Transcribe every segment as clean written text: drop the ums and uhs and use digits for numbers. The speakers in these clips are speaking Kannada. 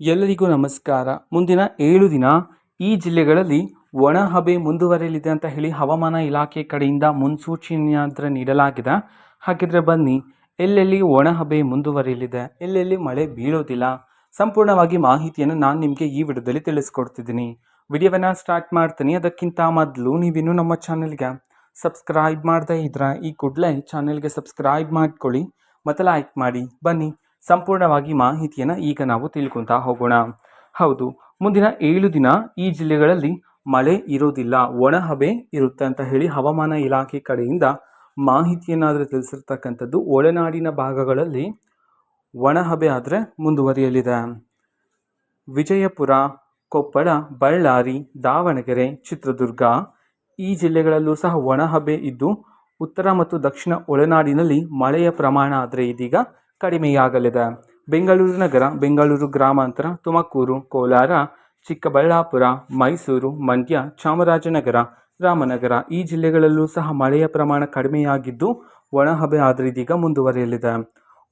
ಎಲ್ಲರಿಗೂ ನಮಸ್ಕಾರ. ಮುಂದಿನ 7 ದಿನ ಈ ಜಿಲ್ಲೆಗಳಲ್ಲಿ ಒಣ ಹವೆ ಮುಂದುವರಿಯಲಿದೆ ಅಂತ ಹೇಳಿ ಹವಾಮಾನ ಇಲಾಖೆ ಕಡೆಯಿಂದ ಮುನ್ಸೂಚನೆಯಾದ್ರೆ ನೀಡಲಾಗಿದೆ. ಹಾಗಿದ್ರೆ ಬನ್ನಿ, ಎಲ್ಲೆಲ್ಲಿ ಒಣ ಹವೆ ಮುಂದುವರಿಯಲಿದೆ, ಎಲ್ಲೆಲ್ಲಿ ಮಳೆ ಬೀಳೋದಿಲ್ಲ, ಸಂಪೂರ್ಣವಾಗಿ ಮಾಹಿತಿಯನ್ನು ನಾನು ನಿಮಗೆ ಈ ವಿಡಿಯೋದಲ್ಲಿ ತಿಳಿಸ್ಕೊಡ್ತಿದ್ದೀನಿ. ವಿಡಿಯೋವನ್ನು ಸ್ಟಾರ್ಟ್ ಮಾಡ್ತೀನಿ. ಅದಕ್ಕಿಂತ ಮೊದಲು ನೀವಿನ್ನೂ ನಮ್ಮ ಚಾನೆಲ್ಗೆ ಸಬ್ಸ್ಕ್ರೈಬ್ ಮಾಡದೇ ಇದ್ರೆ ಈ ಕೂಡಲೇ ಚಾನೆಲ್ಗೆ ಸಬ್ಸ್ಕ್ರೈಬ್ ಮಾಡ್ಕೊಳ್ಳಿ ಮತ್ತು ಲೈಕ್ ಮಾಡಿ. ಬನ್ನಿ, ಸಂಪೂರ್ಣವಾಗಿ ಮಾಹಿತಿಯನ್ನು ಈಗ ನಾವು ತಿಳ್ಕೊತಾ ಹೋಗೋಣ. ಹೌದು, ಮುಂದಿನ 7 ದಿನ ಈ ಜಿಲ್ಲೆಗಳಲ್ಲಿ ಮಳೆ ಇರೋದಿಲ್ಲ, ಒಣ ಹವೆ ಇರುತ್ತೆ ಅಂತ ಹೇಳಿ ಹವಾಮಾನ ಇಲಾಖೆ ಕಡೆಯಿಂದ ಮಾಹಿತಿಯನ್ನಾದರೂ ತಿಳಿಸಿರ್ತಕ್ಕಂಥದ್ದು. ಒಳನಾಡಿನ ಭಾಗಗಳಲ್ಲಿ ಒಣ ಹವೆ ಆದರೆ ಮುಂದುವರಿಯಲಿದೆ. ವಿಜಯಪುರ, ಕೊಪ್ಪಳ, ಬಳ್ಳಾರಿ, ದಾವಣಗೆರೆ, ಚಿತ್ರದುರ್ಗ ಈ ಜಿಲ್ಲೆಗಳಲ್ಲೂ ಸಹ ಒಣ ಹವೆ ಇದ್ದು, ಉತ್ತರ ಮತ್ತು ದಕ್ಷಿಣ ಒಳನಾಡಿನಲ್ಲಿ ಮಳೆಯ ಪ್ರಮಾಣ ಆದರೆ ಇದೀಗ ಕಡಿಮೆಯಾಗಲಿದೆ. ಬೆಂಗಳೂರು ನಗರ, ಬೆಂಗಳೂರು ಗ್ರಾಮಾಂತರ, ತುಮಕೂರು, ಕೋಲಾರ, ಚಿಕ್ಕಬಳ್ಳಾಪುರ, ಮೈಸೂರು, ಮಂಡ್ಯ, ಚಾಮರಾಜನಗರ, ರಾಮನಗರ ಈ ಜಿಲ್ಲೆಗಳಲ್ಲೂ ಸಹ ಮಳೆಯ ಪ್ರಮಾಣ ಕಡಿಮೆಯಾಗಿದ್ದು ಒಣ ಹವೆ ಆದರೆ ಇದೀಗ ಮುಂದುವರಿಯಲಿದೆ.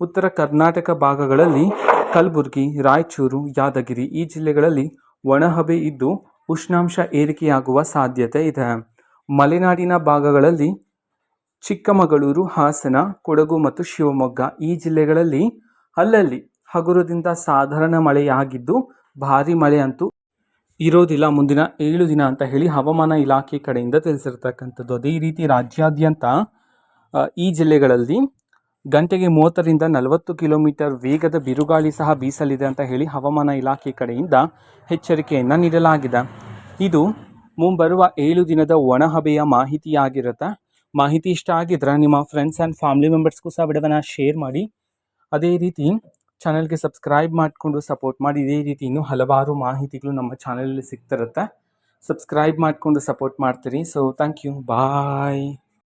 ಉತ್ತರ ಕರ್ನಾಟಕ ಭಾಗಗಳಲ್ಲಿ ಕಲಬುರಗಿ, ರಾಯಚೂರು, ಯಾದಗಿರಿ ಈ ಜಿಲ್ಲೆಗಳಲ್ಲಿ ಒಣ ಹವೆ ಇದ್ದು ಉಷ್ಣಾಂಶ ಏರಿಕೆಯಾಗುವ ಸಾಧ್ಯತೆ ಇದೆ. ಮಲೆನಾಡಿನ ಭಾಗಗಳಲ್ಲಿ ಚಿಕ್ಕಮಗಳೂರು, ಹಾಸನ, ಕೊಡಗು ಮತ್ತು ಶಿವಮೊಗ್ಗ ಈ ಜಿಲ್ಲೆಗಳಲ್ಲಿ ಅಲ್ಲಲ್ಲಿ ಹಗುರದಿಂದ ಸಾಧಾರಣ ಮಳೆಯಾಗಿದ್ದು ಭಾರಿ ಮಳೆ ಅಂತೂ ಇರೋದಿಲ್ಲ ಮುಂದಿನ 7 ದಿನ ಅಂತ ಹೇಳಿ ಹವಾಮಾನ ಇಲಾಖೆ ಕಡೆಯಿಂದ ತಿಳಿಸಿರ್ತಕ್ಕಂಥದ್ದು. ಅದೇ ರೀತಿ ರಾಜ್ಯಾದ್ಯಂತ ಈ ಜಿಲ್ಲೆಗಳಲ್ಲಿ ಗಂಟೆಗೆ 30ರಿಂದ 40 ಕಿಲೋಮೀಟರ್ ವೇಗದ ಬಿರುಗಾಳಿ ಸಹ ಬೀಸಲಿದೆ ಅಂತ ಹೇಳಿ ಹವಾಮಾನ ಇಲಾಖೆ ಕಡೆಯಿಂದ ಎಚ್ಚರಿಕೆಯನ್ನು ನೀಡಲಾಗಿದೆ. ಇದು ಮುಂಬರುವ 7 ದಿನದ ಒಣ ಹವೆಯ ಮಾಹಿತಿಯಾಗಿರುತ್ತೆ. ಮಾಹಿತಿ ಇಷ್ಟ ಆಗಿದ್ರೆ ನಿಮ್ಮ ಫ್ರೆಂಡ್ಸ್ ಆ್ಯಂಡ್ ಫ್ಯಾಮಿಲಿ ಮೆಂಬರ್ಸ್ಗೂ ಸಹ ವಿಡಿಯೋವನ್ನು ಶೇರ್ ಮಾಡಿ. ಅದೇ ರೀತಿ ಚಾನಲ್ಗೆ ಸಬ್ಸ್ಕ್ರೈಬ್ ಮಾಡಿಕೊಂಡು ಸಪೋರ್ಟ್ ಮಾಡಿ. ಇದೇ ರೀತಿ ಇನ್ನೂ ಹಲವಾರು ಮಾಹಿತಿಗಳು ನಮ್ಮ ಚಾನಲಲ್ಲಿ ಸಿಗ್ತಿರುತ್ತೆ. ಸಬ್ಸ್ಕ್ರೈಬ್ ಮಾಡಿಕೊಂಡು ಸಪೋರ್ಟ್ ಮಾಡ್ತೀರಿ. So thank you, bye.